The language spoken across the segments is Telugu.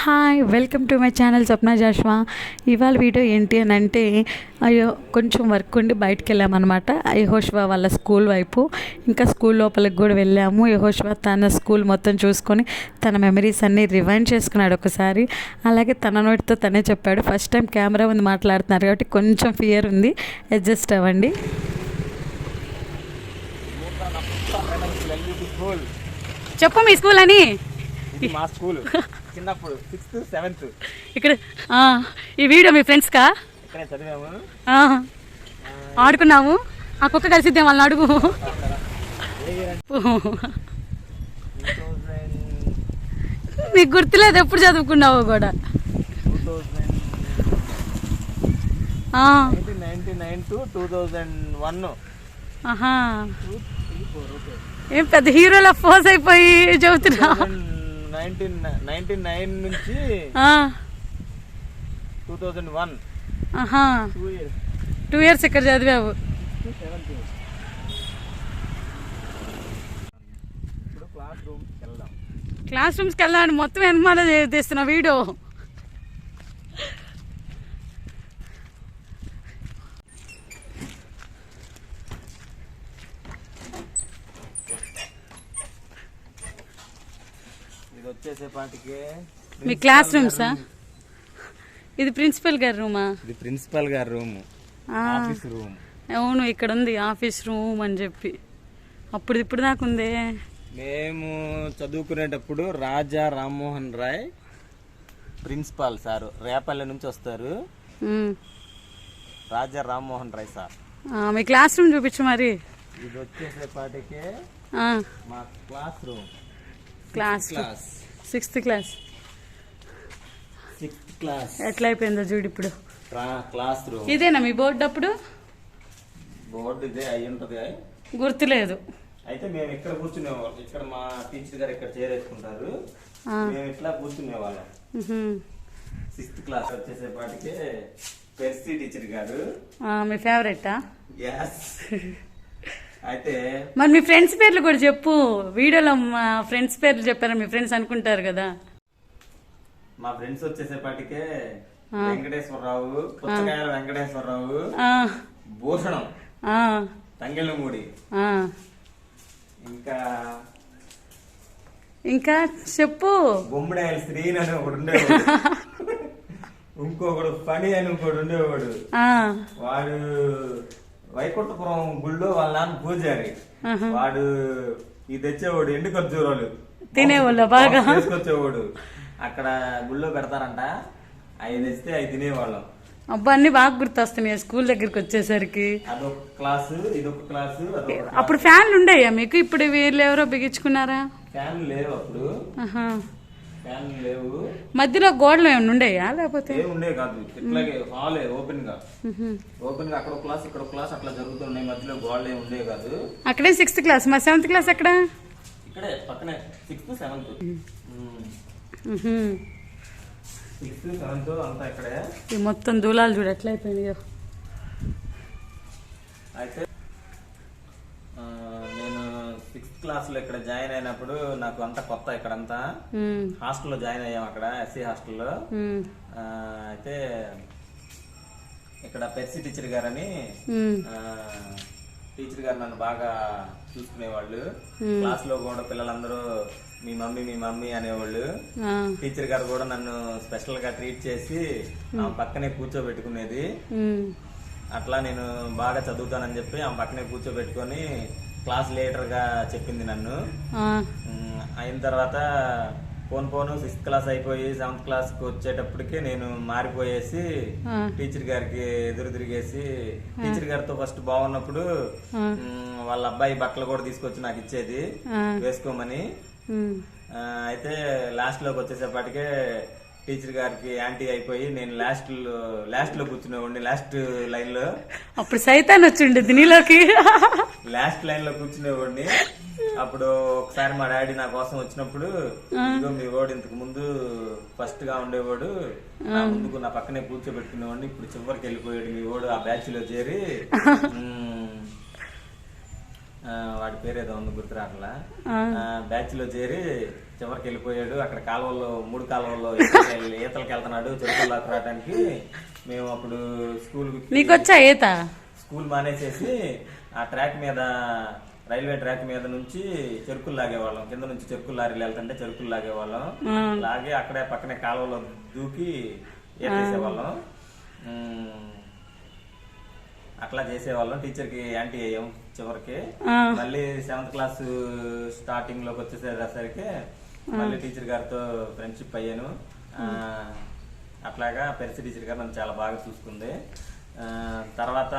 Hi welcome to my channel Swapna Joshua. ఇవాళ వీడియో ఏంటి అని అంటే కొంచెం వర్క్ ఉండి బయటకు వెళ్ళామన్నమాట. యెహోషువ వాళ్ళ స్కూల్ వైపు. ఇంకా స్కూల్ లోపలికి కూడా వెళ్ళాము. యెహోషువ తన స్కూల్ మొత్తం చూసుకొని తన మెమరీస్ అన్నీ రివైండ్ చేసుకున్నాడు ఒకసారి. అలాగే తన నోటితో తనే చెప్పాడు. ఫస్ట్ టైం కెమెరా ముందు మాట్లాడుతున్నారు కాబట్టి కొంచెం ఫియర్ ఉంది, అడ్జస్ట్ అవ్వండి. చెప్పు మీ స్కూల్ అని. మా స్కూల్ చిన్నప్పుడు 6th 7th ఇక్కడ ఈ వీడియో మీ ఫ్రెండ్స్కా ఇక్కడే చదివాము, ఆడుకున్నాము. ఆ కుక్క కలిసిద్దాం వాళ్ళని అడుగు. నీకు గుర్తులేదు ఎప్పుడు చదువుకున్నావు కూడా. 1999 to 2001. ఏం పెద్ద హీరోలా ఫోజ్ అయిపోయి చదువుతున్నా. 1999 నుంచి 2001. 2 years ఇక్కడ చదివావు. ఇప్పుడు క్లాస్ రూమ్స్కి వెళ్ళాను. మొత్తం ఎనమాల తీస్తున్నా వీడియో. ఇది వచ్చేసేపాటికి మీ క్లాస్ రూమ్సా? ఇది ప్రిన్సిపల్ గారి రూమా? ఇది ప్రిన్సిపల్ గారి రూమ్, ఆఫీస్ రూమ్. అవును, ఇక్కడ ఉంది ఆఫీస్ రూమ్ అని చెప్పి. అప్పుడు ఇప్పుడు దాకా ఉంది. మేము చదువుకునేటప్పుడు రాజా రామ్మోహన్ రాయ్ ప్రిన్సిపాల్ సార్ రేపల్లె నుంచి వస్తారు. రాజా రామ్మోహన్ రాయ్ సార్. మీ క్లాస్ రూమ్ చూపించు మరి. ఇది వచ్చేసేపాటికి మా class room. Class 6th class. 6th class ఎట్లా అయిపోయిందో చూడు ఇప్పుడు. క్లాస్ రూమ్ ఇదేనా మీ బోర్డు? అప్పుడు బోర్డు ఇదే అయి ఉంటది, గుర్తులేదు. అయితే మేము ఇక్కడ కూర్చునేవాళ్ళం. ఇక్కడ మా టీచర్ గారు ఇక్కడ చేరేసుకుంటారు, మేము ఇట్లా కూర్చునేవాళ్ళం. 6th క్లాస్ వచ్చేసేపాటికి పెర్సీ టీచర్ గారు మీ ఫేవరెటా? ఎస్. అయితే మరి మీ ఫ్రెండ్స్ పేర్లు కూడా చెప్పు. వీడియోలో మా ఫ్రెండ్స్ పేర్లు చెప్పారా? మీ ఫ్రెండ్స్ అనుకుంటారు కదా. మా ఫ్రెండ్స్ వచ్చేసేపాటికే వెంకటేశ్వరరావు, పుచ్చకాయల వెంకటేశ్వరరావు, భూషణం, తంగెళ్ళమూడి, ఇంకా చెప్పు. గుమ్మడాయల శ్రీని అని ఒకడు ఉండేవాడు, ఇంకొకడు పని అని ఇంకోటి ఉండేవాడు. వాడు వైకుంఠపురం గుళ్ళో వాళ్ళ నాన్న పూజారి. వాడు ఇది తెచ్చేవాడు, ఎండు ఖర్జూరాలు తినేవాళ్ళు బాగా తీసుకొచ్చేవాడు. అక్కడ గుళ్ళో పెడతారంట, అవి తెస్తే అవి తినేవాళ్ళం. అబ్బా, అన్ని బాగా గుర్తొస్తున్నాయి స్కూల్ దగ్గరికి వచ్చేసరికి. అదొక క్లాసు, ఇదొక క్లాసు. అప్పుడు ఫ్యాన్లు ఉండేయా మీకు? ఇప్పుడు వీళ్ళు ఎవరో బిగించుకున్నారా? ఫ్యాన్లు లేవు అప్పుడు, ఫ్యాన్లు లేవు. మధ్యలో గోడలు ఏమైనా ఉండేయా లేకపోతే? ఉండే కాదు, ఇట్లాగే హాలే ఓపెన్ గా అక్కడ క్లాస్ ఇక్కడ క్లాస్ అట్లా జరుగుతున్నాయి. మధ్యలో గోడలు ఏమి ఉండే కాదు. అక్కడే 6th క్లాస్. మరి 7th క్లాస్ ఎక్కడ? ఇక్కడే పక్కనే 6th 7th. 6th 7th అంతా ఇక్కడే. ఈ మొత్తం దూలాలు చూడు ఎట్లా అయిపోయినాయో. అయితే నేను 6th క్లాస్ లో ఇక్కడ జాయిన్ అయినప్పుడు నాకు అంతా కొత్త. ఇక్కడంతా హాస్టల్లో జాయిన్ అయ్యాం, అక్కడ ఎస్సీ హాస్టల్లో. అయితే ఇక్కడ పెర్సీ టీచర్ గారని టీచర్ గారు నన్ను బాగా చూసుకునేవాళ్ళు. క్లాస్ లో కూడా పిల్లలందరూ మీ మమ్మీ అనేవాళ్ళు. టీచర్ గారు కూడా నన్ను స్పెషల్ గా ట్రీట్ చేసి ఆమె పక్కనే కూర్చోబెట్టుకునేది. అట్లా నేను బాగా చదువుతానని చెప్పి ఆమె పక్కనే కూర్చోబెట్టుకొని క్లాస్ లీడర్ గా చెప్పింది నన్ను. అయిన తర్వాత పోను 6th క్లాస్ అయిపోయి 7th క్లాస్ కి వచ్చేటప్పటికి నేను మారిపోయేసి టీచర్ గారికి ఎదురు తిరిగేసి, టీచర్ గారితో ఫస్ట్ బాగున్నప్పుడు వాళ్ళ అబ్బాయి బట్టలు కూడా తీసుకొచ్చి నాకు ఇచ్చేది వేసుకోమని. అయితే లాస్ట్ లోకి వచ్చేసేపటికే టీచర్ గారికి యాంటీ అయిపోయి నేను లాస్ట్ లో కూర్చునేవాడిని, లాస్ట్ లైన్ లో. అప్పుడు సైతాన్ వచ్చిండేది నీలోకి. లాస్ట్ లైన్ లో కూర్చునేవాడిని. అప్పుడు ఒకసారి మా డాడీ నా కోసం వచ్చినప్పుడు, ఇదిగో మీ వాడు ఇంతకు ముందు ఫస్ట్ గా ఉండేవాడు, నా ముందుకు నా పక్కనే కూర్చోబెట్టుకునేవాడిని, ఇప్పుడు చివరికి వెళ్ళిపోయాడు మీ వాడు, ఆ బ్యాచ్ లో చేరి వాడి పేరు ఏదో ఉంది గుర్తురాట్లా, బ్యాచ్ లో చేరి చివరికి వెళ్ళిపోయాడు. అక్కడ కాలువల్లో 3 కాలువల్లో ఈతలకి వెళ్తున్నాడు చెరుకుల్లోకి రావడానికి. మేము అప్పుడు నీకొచ్చా ఈత? స్కూల్ మానేసేసి ఆ ట్రాక్ మీద, రైల్వే ట్రాక్ మీద నుంచి చెరుకులు లాగేవాళ్ళం. కింద నుంచి చెరుకులు లారీలు వెళ్తుంటే చెరుకులు లాగేవాళ్ళం. లాగే అక్కడే పక్కనే కాలువలో దూకి ఏసేసేవాళ్ళం. అట్లా చేసేవాళ్ళం. టీచర్ కి యాంటీ అయ్యాం చివరికి. మళ్ళీ 7th క్లాస్ స్టార్టింగ్ లోకి వచ్చేసరికి మళ్ళీ టీచర్ గారితో ఫ్రెండ్షిప్ అయ్యాను. అట్లాగా పెరిసి టీచర్ గారు నన్ను చాలా బాగా చూసుకుంది. తర్వాత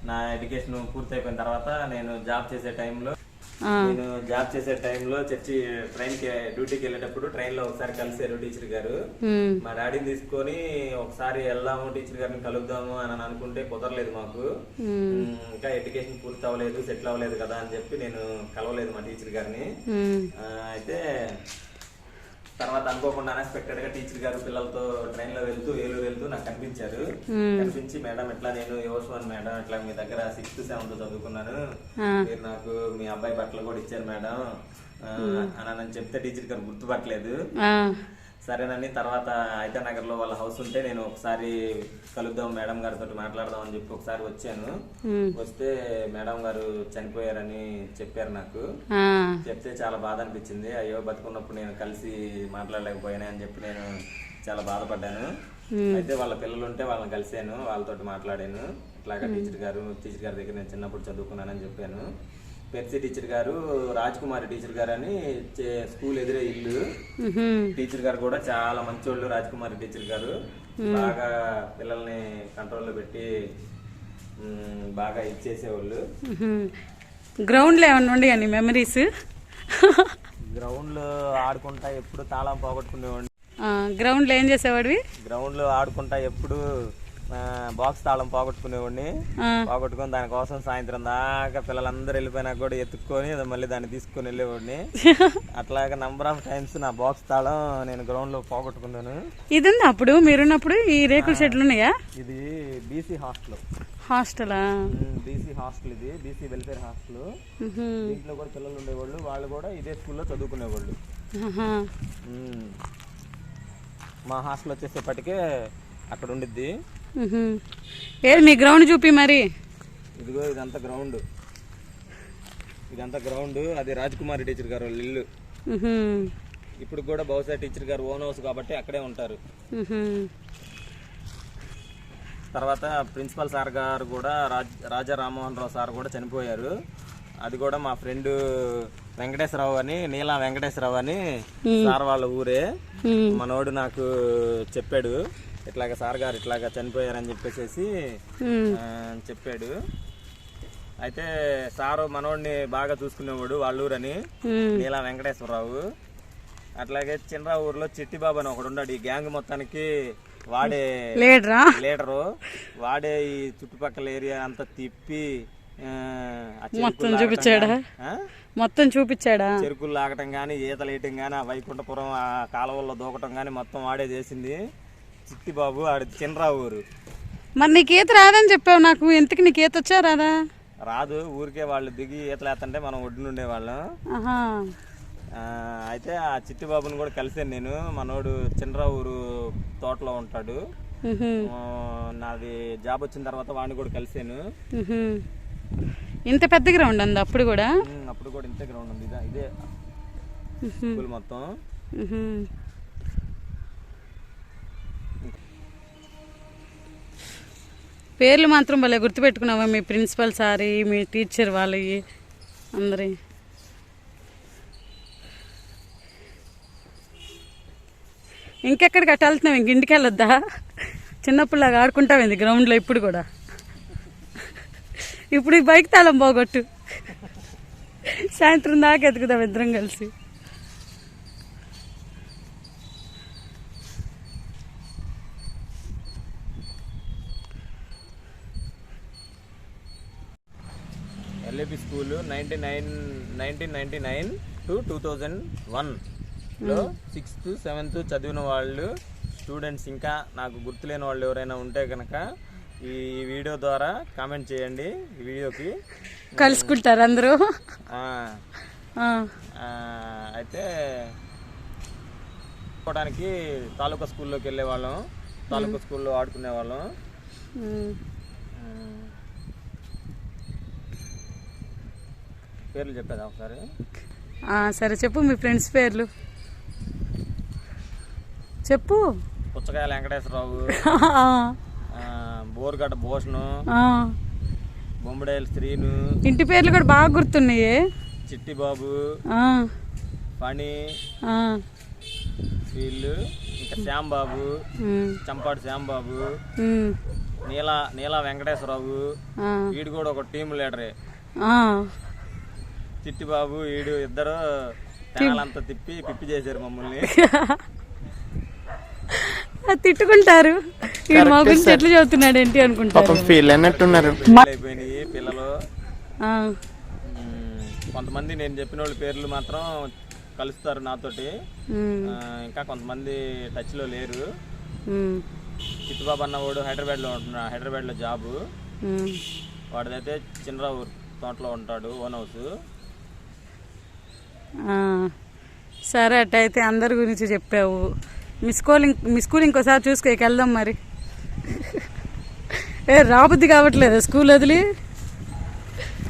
నా ఎడ్యుకేషన్ పూర్తయిపోయిన తర్వాత నేను జాబ్ చేసే టైంలో చర్చి ట్రైన్కి డ్యూటీకి వెళ్ళేటప్పుడు ట్రైన్ లో ఒకసారి కలిసారు టీచర్ గారు. మా డాడీని తీసుకొని ఒకసారి వెళ్దాము టీచర్ గారిని కలుద్దాము అని అనుకుంటే కుదరలేదు మాకు. ఇంకా ఎడ్యుకేషన్ పూర్తి అవ్వలేదు, సెటిల్ అవ్వలేదు కదా అని చెప్పి నేను కలవలేదు మా టీచర్ గారిని. అయితే తర్వాత అనుకోకుండా అన్ఎక్స్పెక్టెడ్ గా టీచర్ గారు పిల్లలతో ట్రైన్ లో ఏలూరు వెళ్తూ నాకు కనిపించారు. కనిపించి, మేడం ఇట్లా నేను యోశ్వన్ మేడం ఇట్లా మీ దగ్గర 6th 7th చదువుకున్నాను, మీరు నాకు మీ అబ్బాయి బట్టలు కూడా ఇచ్చారు మేడం అని చెప్తే టీచర్ గారు గుర్తుపట్టలేదు. సరేనని తర్వాత అయితే నగర్ లో వాళ్ళ హౌస్ ఉంటే నేను ఒకసారి కలుద్దాం మేడం గారితో మాట్లాడదాం అని చెప్పి ఒకసారి వచ్చాను. వస్తే మేడం గారు చనిపోయారని చెప్పారు నాకు. చెప్తే చాలా బాధ అనిపించింది. అయ్యో బతుకున్నప్పుడు నేను కలిసి మాట్లాడలేకపోయాను అని చెప్పి నేను చాలా బాధపడ్డాను. అయితే వాళ్ళ పిల్లలు ఉంటే వాళ్ళని కలిసాను, వాళ్ళతో మాట్లాడాను. ఇట్లాగా టీచర్ గారి దగ్గర నేను చిన్నప్పుడు చదువుకున్నానని చెప్పాను. పెర్సీ టీచర్ గారు, రాజ్ కుమారి టీచర్ గారు అని స్కూల్ ఎదురే ఇల్లు. టీచర్ గారు కూడా చాలా మంచోళ్ళు. రాజ్ కుమారి టీచర్ గారు బాగా పిల్లల్ని కంట్రోల్లో పెట్టి బాగా ఇచ్చేసేవాళ్ళు. గ్రౌండ్ లో ఏమన్నా ఉండే అని మెమరీస్? గ్రౌండ్ లో ఆడుకుంటా ఎప్పుడు తాళం పోగొట్టుకునేవాడిని. గ్రౌండ్ లో ఏం చేసేవాడివి? గ్రౌండ్ లో ఆడుకుంటా ఎప్పుడు బాక్స్ తాళం పోగొట్టుకునేవాడిని. పోగొట్టుకుని దానికోసం సాయంత్రం దాకా పిల్లలందరూ వెళ్ళిపోయినాక కూడా ఎత్తుక్కొని మళ్ళీ దాన్ని తీసుకుని వెళ్ళేవాడిని. అట్లాగా నంబర్ ఆఫ్ టైమ్స్ నా బాక్స్ తాళం నేను గ్రౌండ్ లో పోగొట్టుకున్నాను. ఇది ఉంది అప్పుడు మీరున్నప్పుడు ఈ రేకుల షెడ్లు ఉన్నాయా? ఇది బీసీ హాస్టలా? బీసీ హాస్టల్, ఇది బీసీ వెల్ఫేర్ హాస్టల్. దీంట్లో కూడా పిల్లలు ఉండేవాళ్ళు. వాళ్ళు కూడా ఇదే స్కూల్లో చదువుకునేవాళ్ళు. మా హాస్టల్ వచ్చేసేపటికే అక్కడ ఉండిద్ది. ఏది మీ గ్రౌండ్ చూపి మరి. ఇదిగో ఇదంతా గ్రౌండ్. అది రాజకుమారి టీచర్ గారు వాళ్ళ ఇల్లు. ఇప్పుడు కూడా బహుశా టీచర్ గారు ఓన్ హౌస్ కాబట్టి అక్కడే ఉంటారు. తర్వాత ప్రిన్సిపల్ సార్ గారు కూడా రాజా రామ్మోహన్ రావు సార్ కూడా చనిపోయారు. అది కూడా మా ఫ్రెండ్ వెంకటేశ్వరరావు అని, నీలా వెంకటేశ్వరరావు అని సార్ వాళ్ళ ఊరే. మనోడు నాకు చెప్పాడు, ఇట్లాగా సార్ గారు ఇట్లాగా చనిపోయారని చెప్పేసి చెప్పాడు. అయితే సారు మనోడిని బాగా చూసుకునేవాడు, వాళ్ళ ఊరని నీలా వెంకటేశ్వరరావు. అట్లాగే చిన్నరావు ఊర్లో చిట్టిబాబు అని ఒకడు ఉన్నాడు. ఈ గ్యాంగ్ మొత్తానికి వాడే లీడరు. వాడే ఈ చుట్టుపక్కల ఏరియా అంతా తిప్పి మొత్తం చూపించాడా? చెరుకులు లాగటం గానీ, ఈతలు వేయటం గానీ, ఆ వైకుంఠపురం ఆ కాలువల్లో దూకటం గానీ మొత్తం వాడే చేసింది. చిట్టిబాబు ఆడి చిన్నరావు ఊరు. మరి నీకు ఈత రాదని చెప్పావు నాకు. ఎంతకి నీకు ఈత వచ్చా రాదా? రాదు, ఊరికే వాళ్ళు దిగి ఈతలేస్తుంటే మనం ఒడ్డునుండేవాళ్ళం. అయితే ఆ చిట్టిబాబుని కూడా కలిసాను నేను. మనోడు చిన్నరావు ఊరు తోటలో ఉంటాడు. నాది జాబ్ వచ్చిన తర్వాత వాడిని కూడా కలిసాను. ఇంత పెద్ద గ్రౌండ్ ఉంది అప్పుడు కూడా? అప్పుడు కూడా ఇంత గ్రౌండ్ ఉంది. ఇదే స్కూల్ మొత్తం. పేర్లు మాత్రం భలే గుర్తుపెట్టుకున్నావా? మీ ప్రిన్సిపల్ సారి, మీ టీచర్ వాళ్ళవి అందరి. ఇంకెక్కడికి అట్ట వెళ్తున్నావు? ఇంక ఇంటికి వెళ్ళొద్దా? చిన్నప్పుడులాగా ఆడుకుంటావేంది గ్రౌండ్లో ఇప్పుడు కూడా? ఇప్పుడు ఈ బైక్ తాళం పోగొట్టు, సాయంత్రం దాకా ఎదుగుదాం ఇద్దరం కలిసి. ఎల్ఏపి స్కూల్ 1999 to 2001 లో 6th 7th చదివిన వాళ్ళు స్టూడెంట్స్, ఇంకా నాకు గుర్తులేని వాళ్ళు ఎవరైనా ఉంటే కనుక ఈ వీడియో ద్వారా కామెంట్ చేయండి ఈ వీడియోకి. కలుసుకుంటారు అందరూ. అయితే ఆడుకోవడానికి తాలూకా స్కూల్లోకి వెళ్ళేవాళ్ళం, తాలూకా స్కూల్లో ఆడుకునేవాళ్ళం. పేర్లు చెప్పేదా ఒకసారి? సరే చెప్పు మీ ఫ్రెండ్స్ పేర్లు చెప్పు. పుచ్చకాయల వెంకటేశ్వరరావు, బోరుగడ్డ భూషణు, బొమ్మడేలు శ్రీను. ఇంటి పేర్లు కూడా బాగా గుర్తున్నాయి. చిట్టిబాబు, ఫణి, వీళ్ళు ఇంకా శ్యాంబాబు, చంపాడు శ్యాంబాబు, నీలా వెంకటేశ్వరరావు. వీడు కూడా ఒక టీం లీడరే. చిట్టిబాబు వీడు ఇద్దరు తెనాలంతా పిప్పి చేశారు మమ్మల్ని. తిట్టుకుంటారు. ఎట్లా చదువుతున్నాడు ఏంటి అనుకుంటారు. అయిపోయినాయి పిల్లలు. కొంతమంది నేను చెప్పిన వాళ్ళ పేర్లు మాత్రం కలుస్తారు నాతోటి, ఇంకా కొంతమంది టచ్ లో లేరు. చిట్టుబాబు అన్నవాడు హైదరాబాద్ లో జాబు. వాడిదైతే చిన్నరావు తోటలో ఉంటాడు, ఓన్ హౌస్. సరే అట్టయితే అందరి గురించి చెప్పావు. మీ స్కూల్ ఇంకోసారి చూసుకోకి వెళ్దాం మరి. రాబుద్ది కావట్లేదు స్కూల్ వదిలి,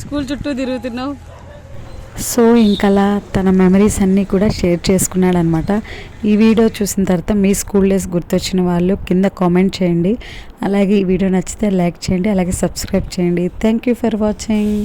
స్కూల్ చుట్టూ తిరుగుతున్నావు. సో ఇంకలా తన మెమరీస్ అన్నీ కూడా షేర్ చేసుకున్నాడు అనమాట. ఈ వీడియో చూసిన తర్వాత మీ స్కూల్ డేస్ గుర్తొచ్చిన వాళ్ళు కింద కామెంట్ చేయండి. అలాగే ఈ వీడియో నచ్చితే లైక్ చేయండి, అలాగే సబ్స్క్రైబ్ చేయండి. Thank you for watching.